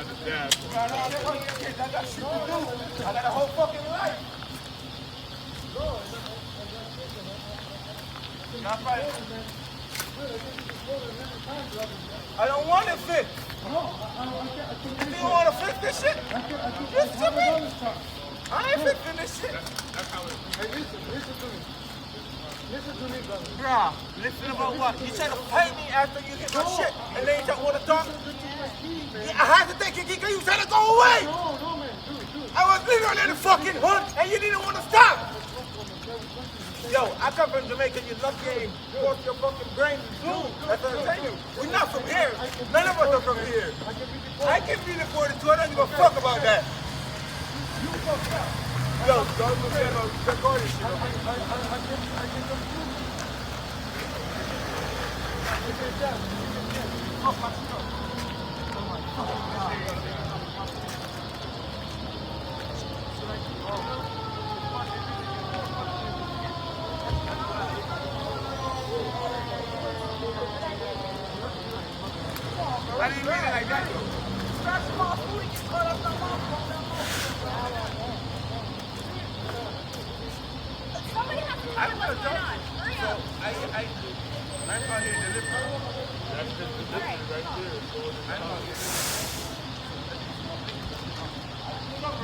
trying to dab. I got shit to do. I got a whole fucking life. I don't want it fixed. You don't want to fix this shit? Listen to me. I ain't fixing this shit. Hey, listen to me. Listen to me, brother. Bruh, listen about what? You trying to fight me after you hit my shit, and then you don't want to talk? I had to take it because you trying to go away. No, man. Do it. I was literally in the fucking hood, and you didn't want to stop. Yo, I come from Jamaica, you lucky and force your fucking brain to do. That's what I'm telling you. We're not from here. None of us are from here. I can be the 42, I don't give a fuck about that. You fucked up. Yo, don't forget about recording shit. I didn't mean it like that, though. Start small food and get caught up on my phone. Somebody has to tell me what's going on. Hurry So, up. I'm out here delivering. That's just the difference right there. So it's I'm out here delivering.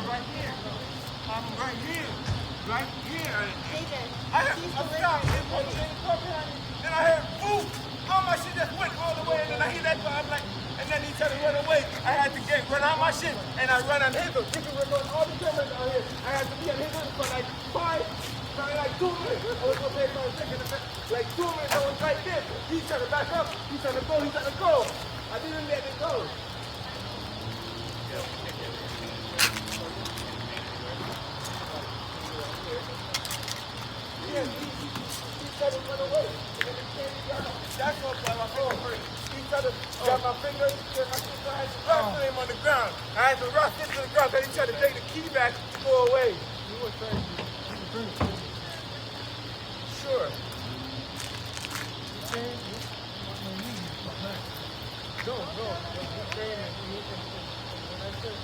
Right here. I'm right here. Right here. David, I stopped in one chain behind me. Then I heard boom. All my shit just went all the way, and then I hear that car. I'm like, and then he tried to run away. I had to run out my shit, and I run on his hood. You can run all the cameras out here. I had to be on his hood for like probably like 2 minutes. I was gonna say for a second, like 2 minutes. I was right there. He trying to back up. He trying to go. I didn't let it go. Yeah, he tried to run away. That's what my finger hurt. He tried to grab my finger, and my sister had to rock him on the ground. I had to rock him to the ground because he tried to take the key back to go away. You were trying to Sure. No. You're saying that you need to, when I said,